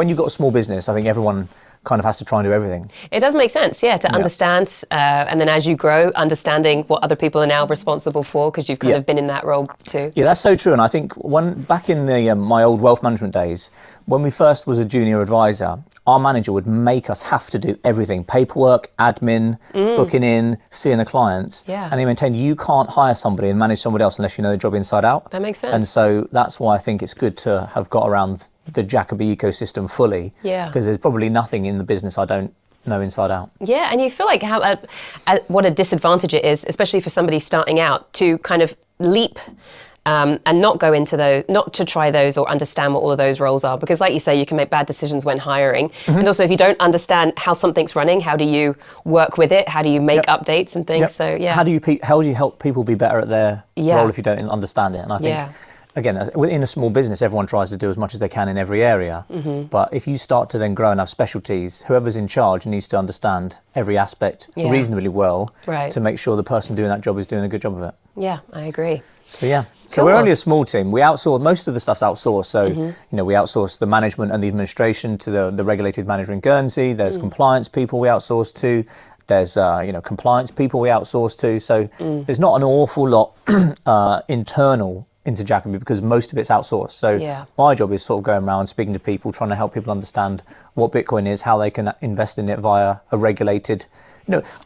when you've got a small business, I think everyone kind of has to try and do everything. It does make sense, yeah, to understand, and then as you grow, understanding what other people are now responsible for, because you've kind of been in that role too. Yeah, that's so true. And I think back in the my old wealth management days, when we first was a junior advisor, our manager would make us have to do everything: paperwork, admin, booking in, seeing the clients. Yeah. And he maintained you can't hire somebody and manage somebody else unless you know the job inside out. That makes sense. And so that's why I think it's good to have got around the Jacoby ecosystem fully. Yeah. Because there's probably nothing in the business I don't know inside out. Yeah, and you feel like what a disadvantage it is, especially for somebody starting out, to kind of leap and not go into those, not to try those or understand what all of those roles are. Because like you say, you can make bad decisions when hiring. And also if you don't understand how something's running, how do you work with it? How do you make updates and things? So yeah. How do you help people be better at their role if you don't understand it? And I think, again, within a small business, everyone tries to do as much as they can in every area. But if you start to then grow and have specialties, whoever's in charge needs to understand every aspect reasonably well to make sure the person doing that job is doing a good job of it. Yeah, I agree. So yeah, so we're only a small team. We outsource, most of the stuff's outsourced. So, you know, we outsource the management and the administration to the regulated manager in Guernsey. There's compliance people we outsource to. There's, compliance people we outsource to. So there's not an awful lot internal into Jacoby because most of it's outsourced. So my job is sort of going around speaking to people, trying to help people understand what Bitcoin is, how they can invest in it via a regulated,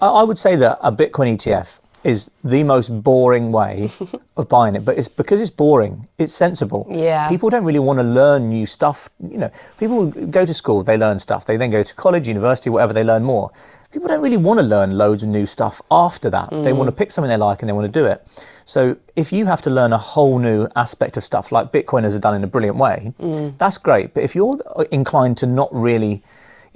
I would say that a Bitcoin ETF is the most boring way of buying it, but it's because it's boring, it's sensible. Yeah. People don't really want to learn new stuff. People go to school, they learn stuff. They then go to college, university, whatever, they learn more. People don't really want to learn loads of new stuff after that. They want to pick something they like and they want to do it. So if you have to learn a whole new aspect of stuff like Bitcoiners have done in a brilliant way, that's great. But if you're inclined to not really,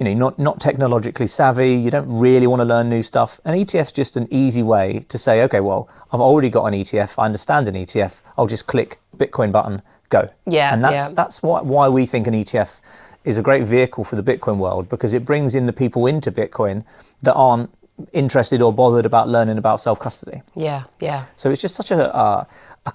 not technologically savvy, you don't really want to learn new stuff, an ETF's just an easy way to say, okay, well, I've already got an ETF, I understand an ETF, I'll just click Bitcoin button, go. Yeah. And that's why we think an ETF is a great vehicle for the Bitcoin world, because it brings in the people into Bitcoin that aren't interested or bothered about learning about self-custody. Yeah. So it's just such a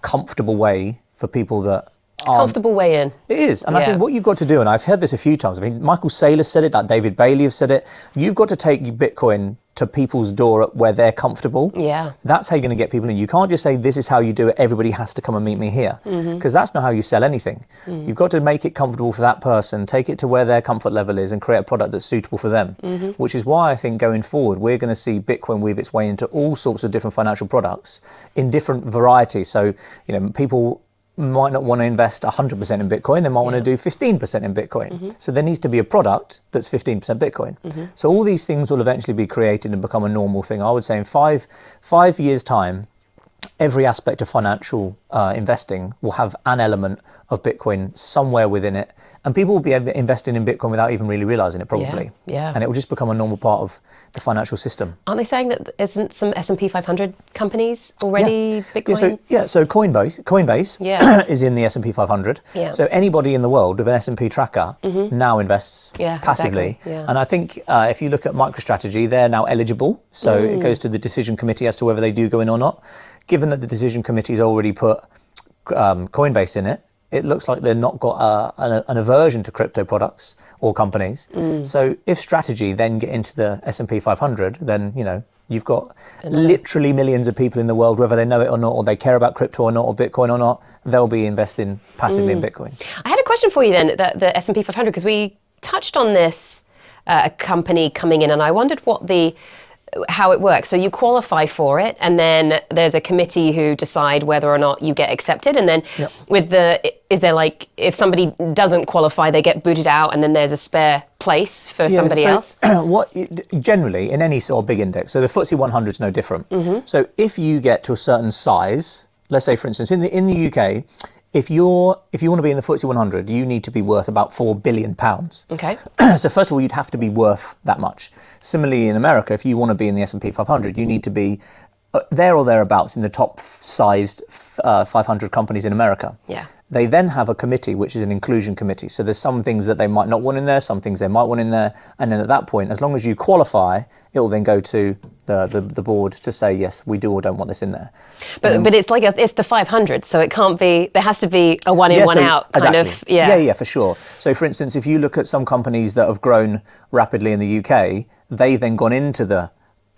comfortable way for people that comfortable way in. It is. And I think what you've got to do, and I've heard this a few times, I mean, Michael Saylor said it, that David Bailey have said it, you've got to take Bitcoin to people's door where they're comfortable. Yeah. That's how you're going to get people in. You can't just say, this is how you do it, everybody has to come and meet me here. Because that's not how you sell anything. You've got to make it comfortable for that person, take it to where their comfort level is and create a product that's suitable for them. Which is why I think going forward, we're going to see Bitcoin weave its way into all sorts of different financial products in different varieties. So, people might not want to invest 100% in Bitcoin, they might want to do 15% in Bitcoin. So there needs to be a product that's 15% Bitcoin. So all these things will eventually be created and become a normal thing. I would say in five years' time, every aspect of financial investing will have an element of Bitcoin somewhere within it. And people will be investing in Bitcoin without even really realizing it, probably. Yeah. And it will just become a normal part of the financial system. Aren't they saying that isn't some S&P 500 companies already Bitcoin? So Coinbase is in the S&P 500. Yeah. So anybody in the world with an S&P tracker now invests passively. Exactly. Yeah. And I think if you look at MicroStrategy, they're now eligible. So it goes to the decision committee as to whether they do go in or not. Given that the decision committee's already put Coinbase in it, it looks like they've not got an aversion to crypto products or companies. So if strategy then get into the S&P 500, then, you've got literally millions of people in the world, whether they know it or not, or they care about crypto or not, or Bitcoin or not, they'll be investing passively in Bitcoin. I had a question for you then, the S&P 500, because we touched on this, a company coming in, and I wondered how it works. So you qualify for it, and then there's a committee who decide whether or not you get accepted. And then is there like, if somebody doesn't qualify, they get booted out, and then there's a spare place for somebody else? Generally, in any sort of big index, so the FTSE 100 is no different. So if you get to a certain size, let's say for instance, in the UK, if you want to be in the FTSE 100, you need to be worth about £4 billion. Okay. So first of all, you'd have to be worth that much. Similarly, in America, if you want to be in the S&P 500, you need to be there or thereabouts in the top sized 500 companies in America. Yeah. They then have a committee, which is an inclusion committee. So there's some things that they might not want in there, some things they might want in there. And then at that point, as long as you qualify, it will then go to the board to say, yes, we do or don't want this in there. But it's like it's the 500, so it can't be, there has to be a one in, one out kind of. Yeah, for sure. So for instance, if you look at some companies that have grown rapidly in the UK, they've then gone into the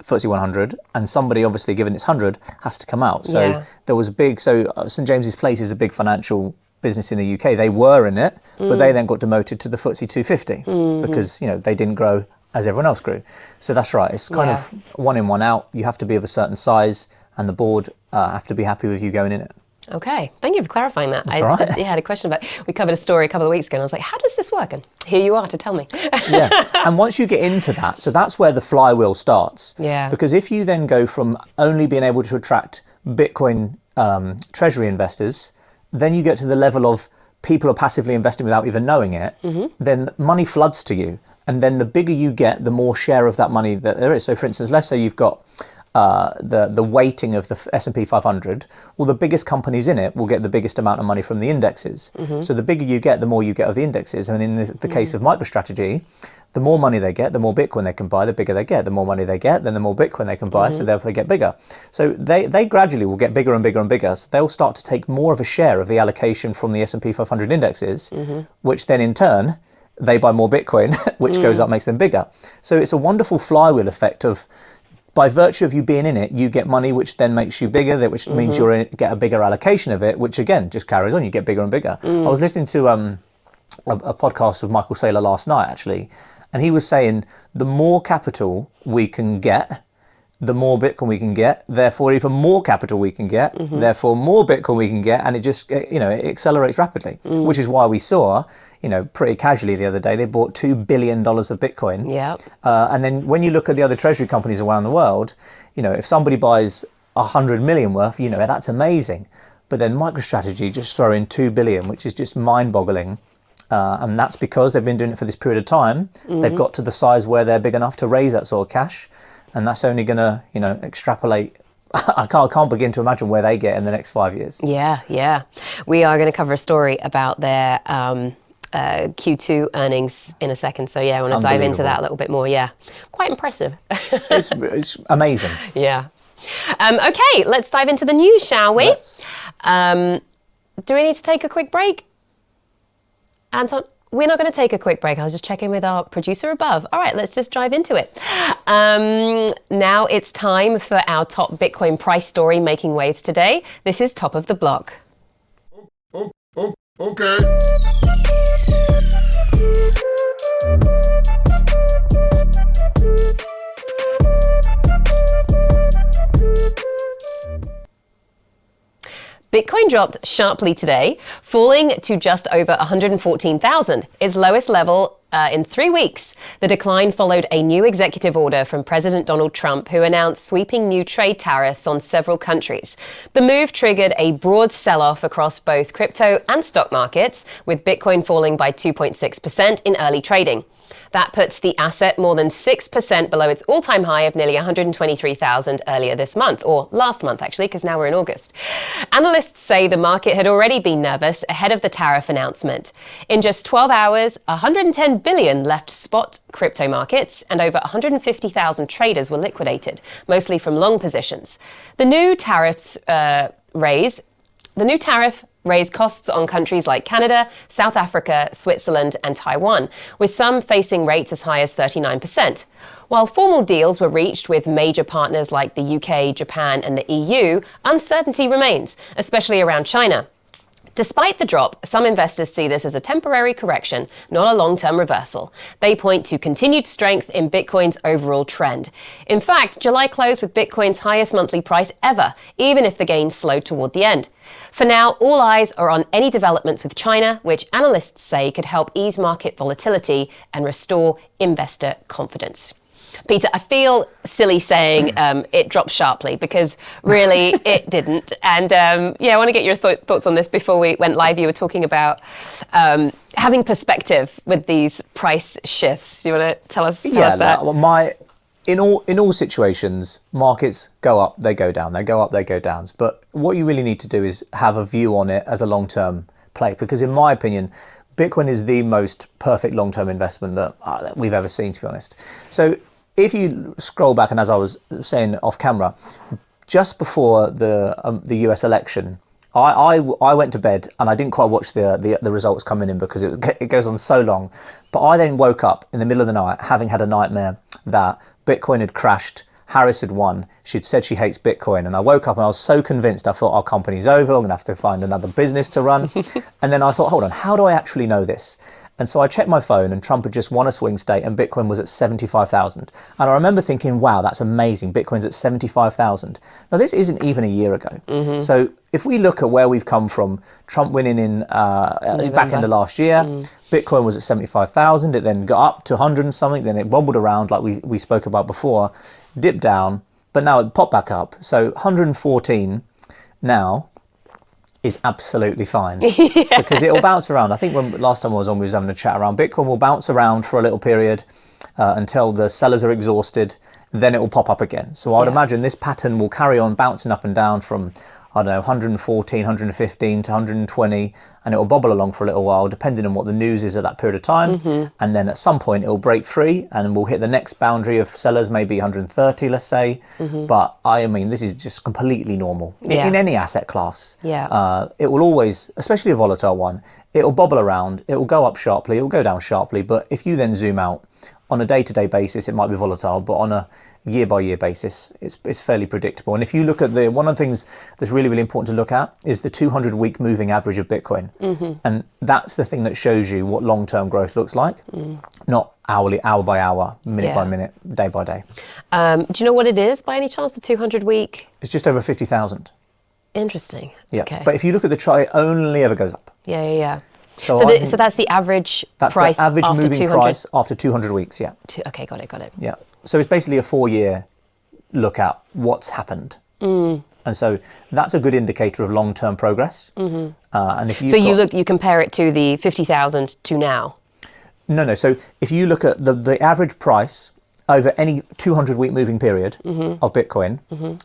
FTSE 100, and somebody obviously given its 100 has to come out. So there was a big, St James's Place is a big financial business in the UK. They were in it, but they then got demoted to the FTSE 250 because they didn't grow as everyone else grew. So that's right. It's kind of one in, one out. You have to be of a certain size, and the board have to be happy with you going in it. Okay, thank you for clarifying that. That's all right. I had a question about, we covered a story a couple of weeks ago and I was like, how does this work? And here you are to tell me. Yeah, and once you get into that, so that's where the flywheel starts. Yeah. Because if you then go from only being able to attract Bitcoin treasury investors, then you get to the level of people are passively investing without even knowing it, then money floods to you. And then the bigger you get, the more share of that money that there is. So for instance, let's say you've got the weighting of the S&P 500, well, the biggest companies in it will get the biggest amount of money from the indexes. So the bigger you get, the more you get of the indexes. And in the case of MicroStrategy, the more money they get, the more Bitcoin they can buy, the bigger they get. The more money they get, then the more Bitcoin they can buy, so therefore they get bigger. So they gradually will get bigger and bigger and bigger. So they'll start to take more of a share of the allocation from the S&P 500 indexes, which then in turn, they buy more Bitcoin, which goes up, makes them bigger. So it's a wonderful flywheel effect of, by virtue of you being in it, you get money, which then makes you bigger, which means you get a bigger allocation of it, which again just carries on. You get bigger and bigger. I was listening to a podcast of Michael Saylor last night, actually, and he was saying the more capital we can get, the more Bitcoin we can get, therefore even more capital we can get, therefore more Bitcoin we can get, and it just it accelerates rapidly, which is why we saw pretty casually the other day, they bought $2 billion of Bitcoin. Yeah. And then when you look at the other treasury companies around the world, if somebody buys 100 million worth, that's amazing. But then MicroStrategy just throw in 2 billion, which is just mind-boggling. And that's because they've been doing it for this period of time. They've got to the size where they're big enough to raise that sort of cash. And that's only going to, extrapolate. I can't begin to imagine where they get in the next 5 years. Yeah. We are going to cover a story about their Q2 earnings in a second. So yeah, I want to dive into that a little bit more. Yeah, quite impressive. It's amazing. Yeah. Okay, let's dive into the news, shall we? Do we need to take a quick break? Anton? We're not going to take a quick break. I was just checking with our producer above. All right, let's just dive into it. Now it's time for our top Bitcoin price story making waves today. This is Top of the Block. Okay. Bitcoin dropped sharply today, falling to just over 114,000, its lowest level in 3 weeks. The decline followed a new executive order from President Donald Trump, who announced sweeping new trade tariffs on several countries. The move triggered a broad sell-off across both crypto and stock markets, with Bitcoin falling by 2.6% in early trading. That puts the asset more than 6% below its all-time high of nearly 123,000 earlier this month, or last month actually, because now we're in August. Analysts say the market had already been nervous ahead of the tariff announcement. In just 12 hours, 110 billion left spot crypto markets, and over 150,000 traders were liquidated, mostly from long positions. The new tariff raised costs on countries like Canada, South Africa, Switzerland, and Taiwan, with some facing rates as high as 39%. While formal deals were reached with major partners like the UK, Japan, and the EU, uncertainty remains, especially around China. Despite the drop, some investors see this as a temporary correction, not a long-term reversal. They point to continued strength in Bitcoin's overall trend. In fact, July closed with Bitcoin's highest monthly price ever, even if the gains slowed toward the end. For now, all eyes are on any developments with China, which analysts say could help ease market volatility and restore investor confidence. Peter, I feel silly saying it dropped sharply because really it didn't. And I want to get your thoughts on this before we went live. You were talking about having perspective with these price shifts. You want to tell us that? in all situations, markets go up, they go down, they go up, they go down. But what you really need to do is have a view on it as a long-term play, because in my opinion, Bitcoin is the most perfect long-term investment that we've ever seen, to be honest. So if you scroll back, and as I was saying off camera, just before the US election, I went to bed and I didn't quite watch the results coming in because it goes on so long. But I then woke up in the middle of the night having had a nightmare that Bitcoin had crashed, Harris had won, she'd said she hates Bitcoin, and I woke up and I was so convinced, I thought our company's over, I'm gonna have to find another business to run. And then I thought, hold on, how do I actually know this? And so I checked my phone and Trump had just won a swing state and Bitcoin was at 75,000. And I remember thinking, wow, that's amazing. Bitcoin's at 75,000. Now, this isn't even a year ago. So if we look at where we've come from, Trump winning in back end of last year, Bitcoin was at 75,000. It then got up to 100 and something. Then it wobbled around like we spoke about before, dipped down, but now it popped back up. So 114 now is absolutely fine because it'll bounce around. I think when last time I was on, we was having a chat around Bitcoin will bounce around for a little period until the sellers are exhausted, then it will pop up again. So I would imagine this pattern will carry on bouncing up and down from, I don't know, 114, 115 to 120, and it will bobble along for a little while depending on what the news is at that period of time. And then at some point it will break free and we'll hit the next boundary of sellers, maybe 130, let's say. But I mean, this is just completely normal in any asset class. It will always, especially a volatile one, it will bobble around, it will go up sharply, it will go down sharply. But if you then zoom out on a day-to-day basis, it might be volatile, but on a year-by-year basis, it's fairly predictable. And if you look at one of the things that's really, really important to look at is the 200-week moving average of Bitcoin. And that's the thing that shows you what long-term growth looks like, not hourly, hour by hour, minute by minute, day by day. Do you know what it is by any chance, the 200-week? It's just over 50,000. Interesting. Yeah. Okay. But if you look at the chart, it only ever goes up. Yeah. So that's the average price the average after moving 200? price after 200 weeks, Okay, got it. Yeah. So it's basically a 4-year look at what's happened. And so that's a good indicator of long-term progress. And if you compare it to the 50,000 to now? No. So if you look at the average price over any 200-week moving period of Bitcoin,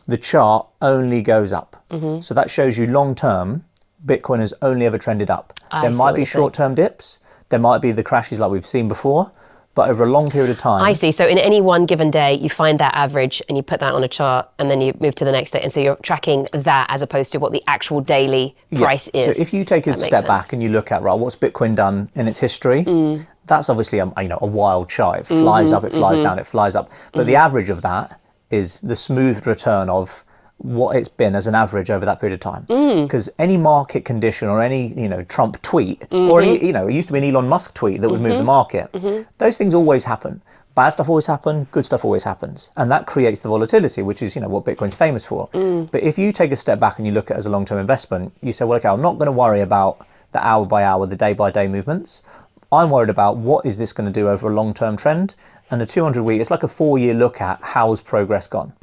the chart only goes up. So that shows you long-term, Bitcoin has only ever trended up. There might be short-term dips. There might be the crashes like we've seen before. But over a long period of time... I see. So in any one given day, you find that average and you put that on a chart and then you move to the next day. And so you're tracking that as opposed to what the actual daily price is. So if you take a step back and you look at, right, what's Bitcoin done in its history, that's obviously a wild chart. It flies up, it flies down, it flies up. But the average of that is the smooth return of what it's been as an average over that period of time. Because any market condition or any Trump tweet or any, it used to be an Elon Musk tweet that would move the market. Those things always happen. Bad stuff always happens, good stuff always happens. And that creates the volatility, which is what Bitcoin's famous for. But if you take a step back and you look at it as a long-term investment, you say, well, okay, I'm not going to worry about the hour by hour, the day by day movements. I'm worried about what is this going to do over a long-term trend. And the 200 week, it's like a 4-year look at how's progress gone.